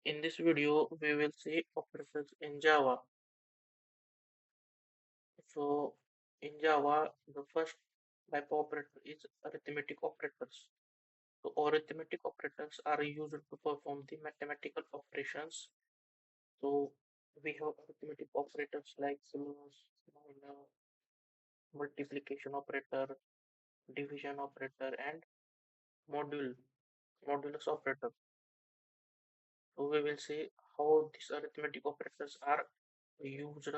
In this video, we will see operators in Java. So, in Java, the first type of operator is arithmetic operators. So, arithmetic operators are used to perform the mathematical operations. So, we have arithmetic operators like plus, minus, multiplication operator, division operator, and module, modulus operator. So, we will see how these arithmetic operators are used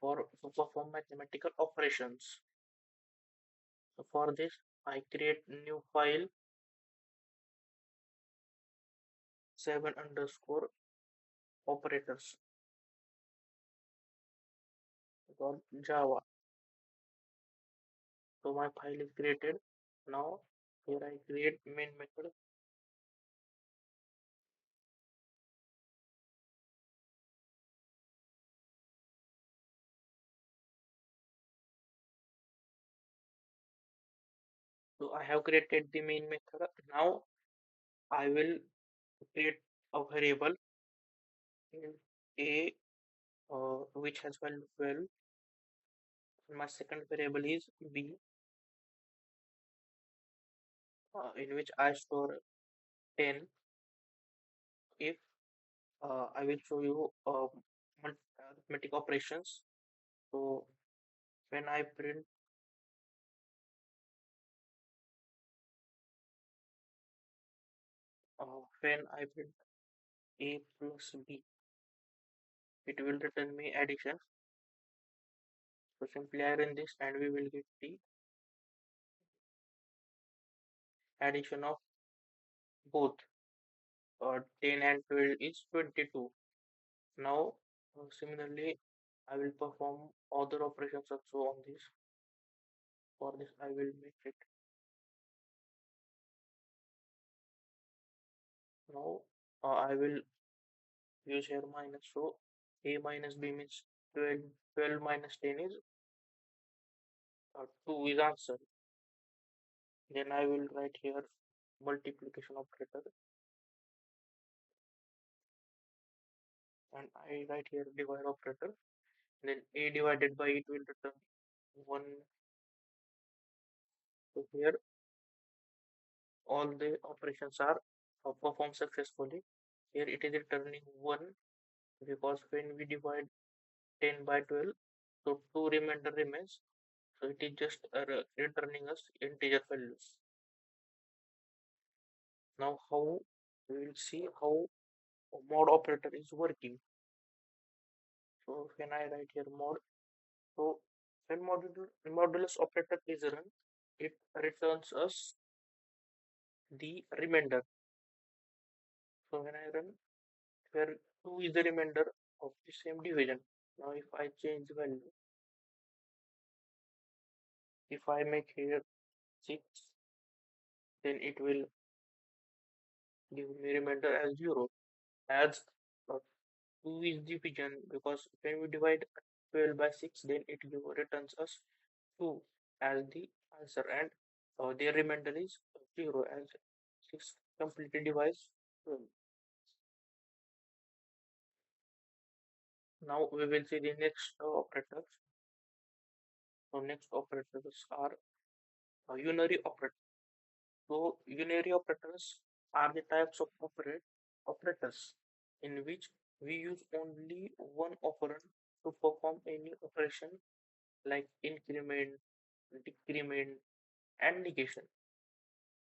for to perform mathematical operations. So for this, I create new file 7 underscore operators dot Java. So my file is created. Now here I create main method. So I have created the main method. Now I will create a variable in a which has value 12. My second variable is b in which I store 10. If I will show you arithmetic operations. So when I print when I print a plus b, it will return me addition. So simply I run this and we will get the addition of both 10 and 12 is 22. Now similarly I will perform other operations also on this. For this I will make it. Now I will use here minus. So a minus b means 12. 12 minus 10 is 2 is answer. Then I will write here multiplication operator and I write here divide operator. Then a divided by it will return 1. So here all the operations are performed successfully. Here it is returning 1 because when we divide 10 by 12, so 2 remainder remains. So it is just returning us integer values. Now how we will see how mod operator is working. So when I write here mod, so when modulus operator is run, it returns us the remainder. So when I run, where 2 is the remainder of the same division. Now if I change the value, if I make here 6, then it will give me remainder as 0. As uh, 2 is division because when we divide 12 by 6, then it returns us 2 as the answer and their remainder is 0 as 6 completely divides 12. Now we will see the next operators. So next operators are unary operators. So unary operators are the types of operators in which we use only one operand to perform any operation like increment, decrement, and negation.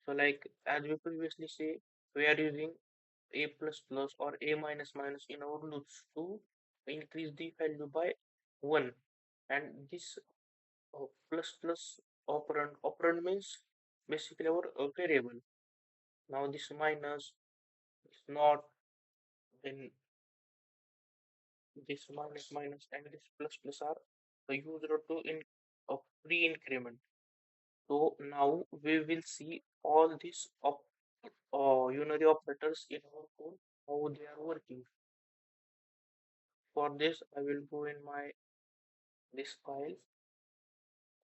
So like as we previously say, we are using a plus plus or a minus minus in our loops to increase the value by 1. And this plus plus operand means basically our variable. Now this minus is not, then this minus minus and this plus plus are used to in pre-increment. So now we will see all these unary operators in our code, how they are working. For this, I will go in my this file.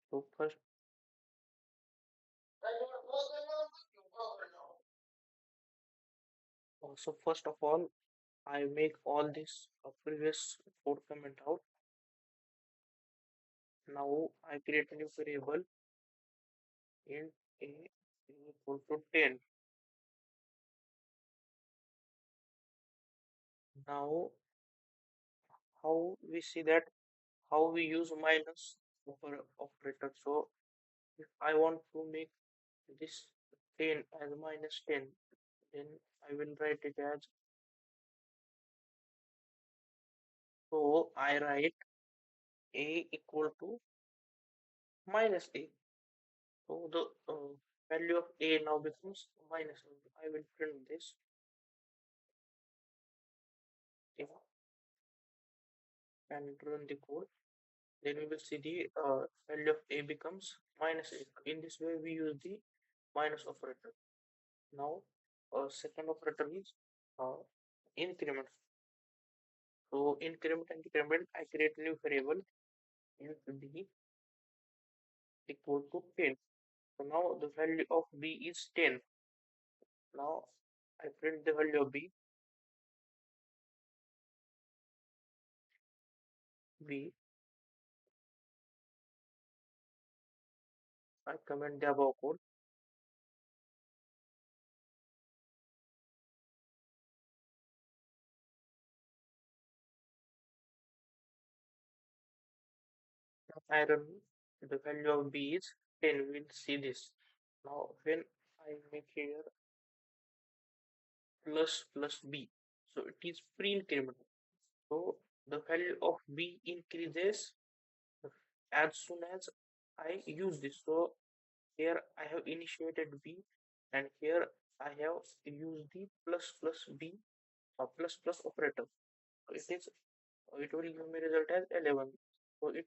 So first, So first of all, I make all this previous code comment out. Now I create a new variable int a is equal to 10. Now how we see that how we use minus operator. So if I want to make this 10 as minus 10, then I will write it as, so I write a equal to minus a. So the value of a now becomes minus 1. I will print this, okay, and run the code. Then we will see the value of a becomes minus a. In this way, we use the minus operator. Now, second operator is uh, increment. So increment and decrement, I create a new variable int b equal to 10. So now the value of b is 10. Now I print the value of b. I comment the above code. I run the value of b is 10. We'll see this. Now when I make here plus b, so it is pre-increment. So the value of b increases as soon as I use this. So here I have initiated b, and here I have used the plus b or plus operator. So it will give me result as 11. So it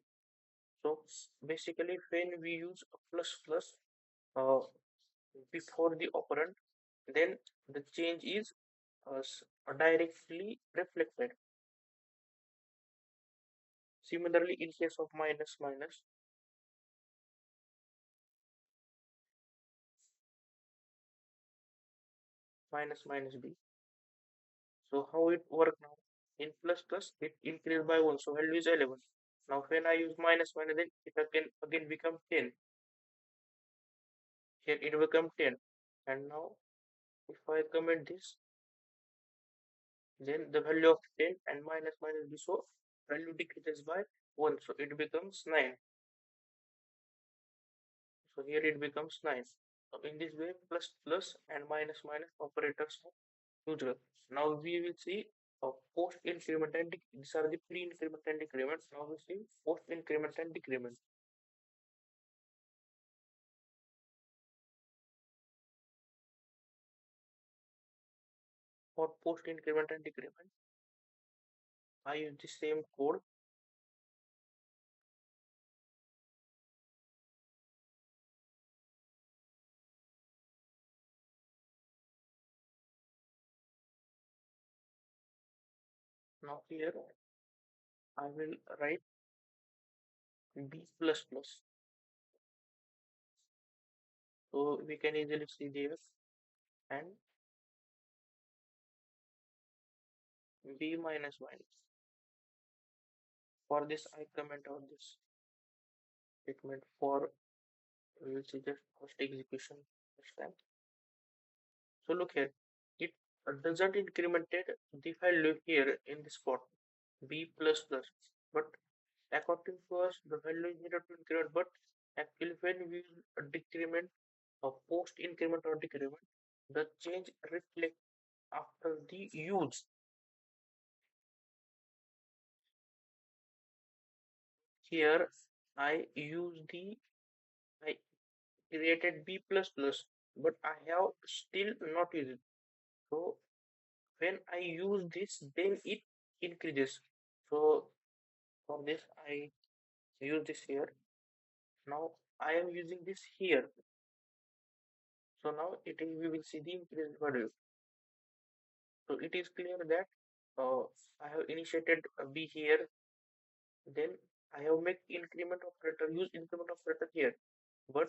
so basically when we use a plus uh, before the operand, then the change is directly reflected. Similarly, in case of minus b. So how it work now? In plus it increased by 1, so value is 11. Now when I use minus, then it again become 10. Here it become 10. And now if I comment this, then the value of 10 and minus b, so value decreases by 1, so it becomes 9. So here it becomes 9. So in this way, plus and minus operators are usual. Now we will see post increment and these are the pre increment and decrement. Now we see post increment and decrement. For post increment and decrement, I use the same code. Now here I will write b plus plus. So we can easily see this, and b minus. For this, I comment out this statement for, we will see just first execution this time. So look here, it doesn't incremented the value here in this spot b plus plus, but according to us the value is needed to increment, but actually when we decrement or post increment or decrement, the change reflect after the use. Here I use the I created b plus plus, but I have still not used it. So when I use this, then it increases. So for this I use this here. Now I am using this here. So now we will see the increased value. So it is clear that I have initiated b here, then I have make increment operator, use increment operator here, but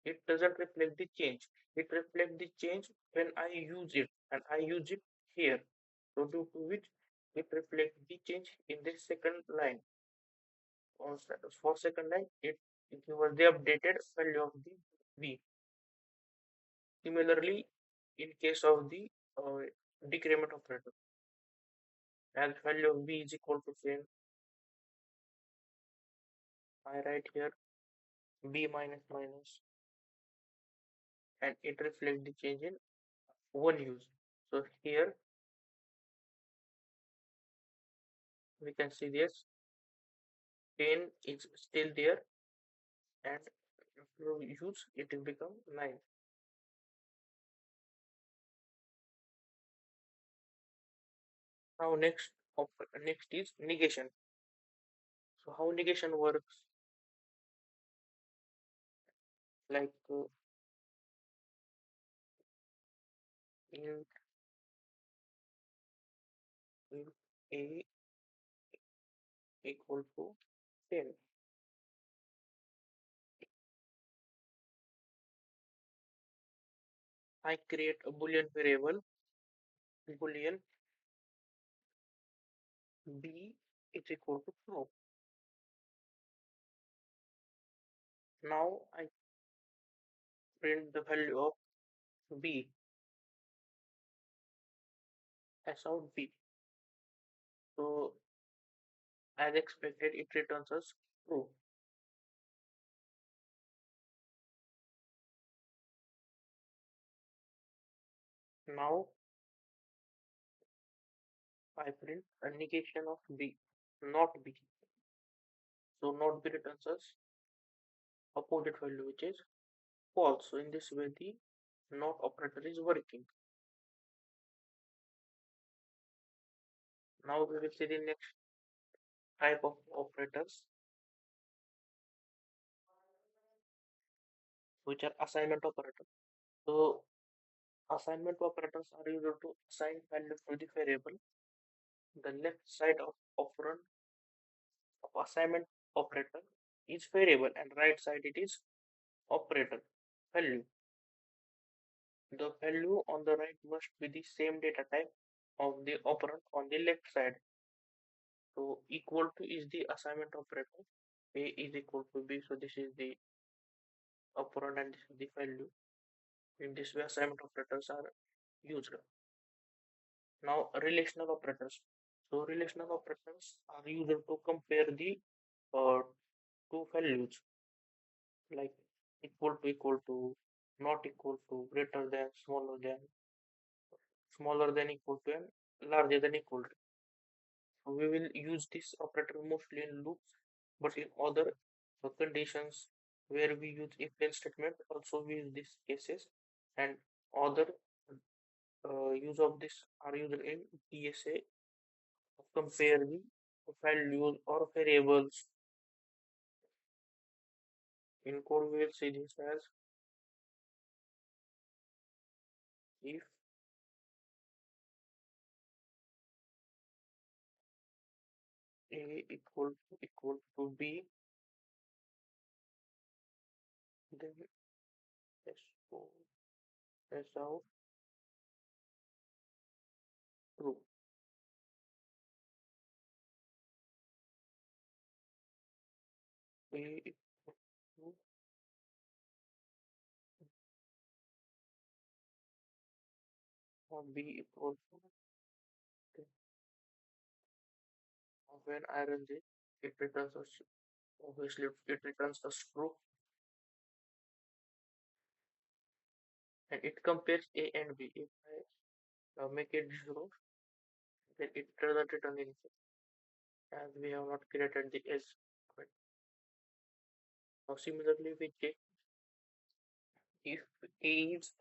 it doesn't reflect the change. It reflects the change when I use it, and I use it here. So due to which it reflects the change in the second line. For second line, it gives us the updated value of the v. Similarly, in case of the decrement operator, as value of v is equal to same, I write here b minus minus, and it reflects the change in one use. So here we can see this 10 is still there, and after use it will become 9. Now next is negation. So how negation works, like in in a equal to 10, I create a boolean variable boolean b is equal to true. Now I print the value of b as out b. So as expected, it returns us true. Now I print a negation of b, not b. So not b returns us opposite value, which is false. So in this way, the not operator is working. Now we will see the next type of operators, which are assignment operators. So assignment operators are used to assign value to the variable. The left side of operand of assignment operator is variable, and right side it is operator value. The value on the right must be the same data type of the operand on the left side. So equal to is the assignment operator. A is equal to b. So this is the operand and this is the value. In this way, assignment operators are used. Now relational operators. So relational operators are used to compare the uh, two values, like equal to, not equal to, greater than, smaller than equal to, and larger than equal to. So we will use this operator mostly in loops, but in other conditions where we use if then statement, also we use these cases, and other use of this are used in DSA, compare the values or variables. In code we will see this as if a equal to b, then so as out true. A equal to or b equal to, when I run this, it returns us, obviously it returns us true, and it compares a and b. If I make it 0, then it doesn't return anything, as we have not created the else. Now similarly we check if a is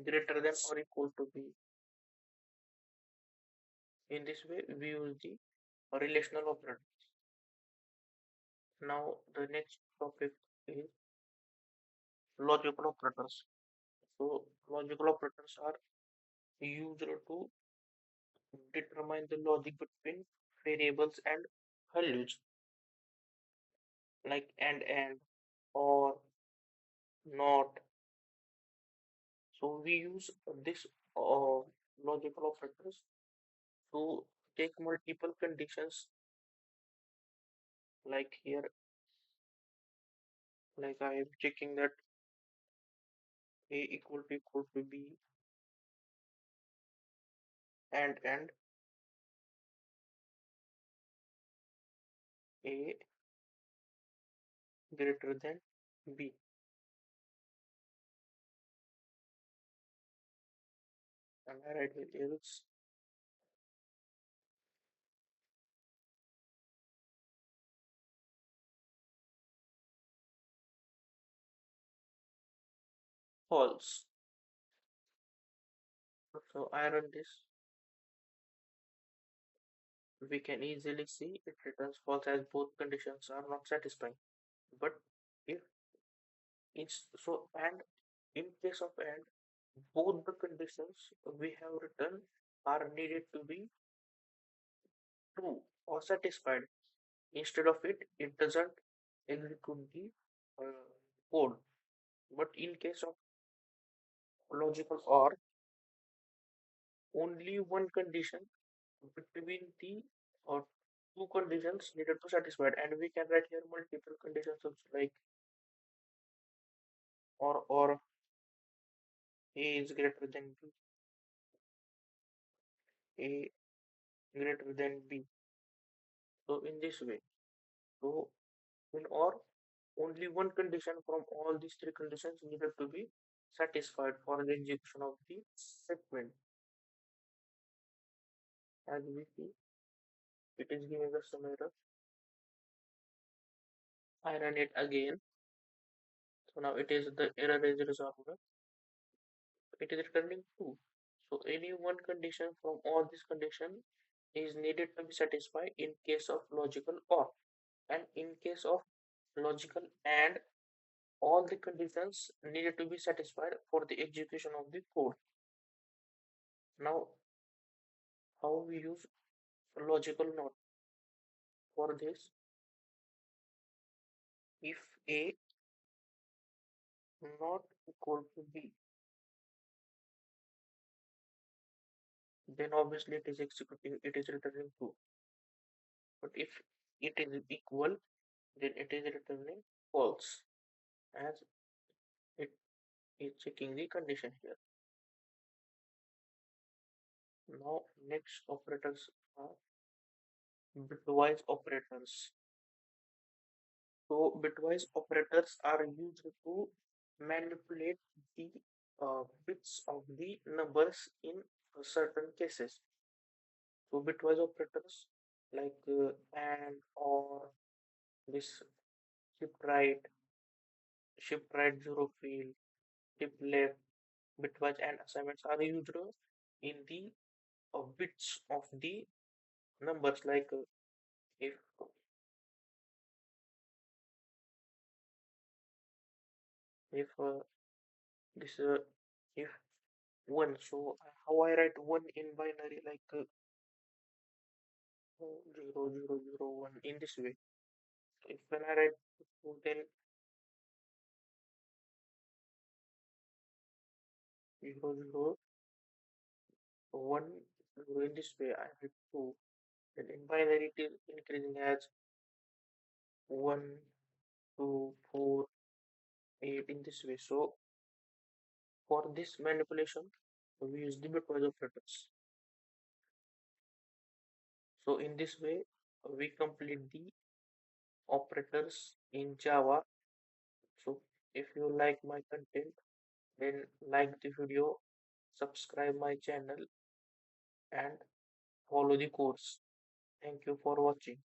greater than or equal to b. In this way we use the relational operator. Now the next topic is logical operators. So logical operators are used to determine the logic between variables and values, like and or not. So we use this logical operators to take multiple conditions like here, like I am checking that A equal to B and A greater than B. And I write here else false. So I run this, we can easily see it returns false as both conditions are not satisfying. But if it's so and in case of and both the conditions we have written are needed to be true or satisfied. Instead of it, it doesn't execute the uh, code. But in case of logical or, only one condition between the uh, two conditions needed to satisfied, and we can write here multiple conditions also like or A is greater than B, A greater than B. So in this way, so in or only one condition from all these three conditions needed to be satisfied for the execution of the statement. As we see, it is giving us some error. I run it again. So now it is the error is resolved. It is returning true. So any one condition from all these conditions is needed to be satisfied in case of logical or, and in case of logical and all the conditions needed to be satisfied for the execution of the code. Now, how we use logical not for this? If A not equal to B, then obviously it is executing, it is returning true. But if it is equal, then it is returning false, as it is checking the condition here. Now, next operators are bitwise operators. So, bitwise operators are used to manipulate the bits of the numbers in certain cases. So, bitwise operators like and or this shift right, zero field, shift left, bitwise and assignments are used in the bits of the numbers like if if this if one, so how I write one in binary like 0 0 0 1 in this way. So if when I write two, then 0 0 1 0 in this way I write two. Then in binary it is increasing as 1 2 4 8 in this way. So for this manipulation we use the bitwise operators. So in this way we complete the operators in Java. So if you like my content, then like the video, subscribe my channel and follow the course. Thank you for watching.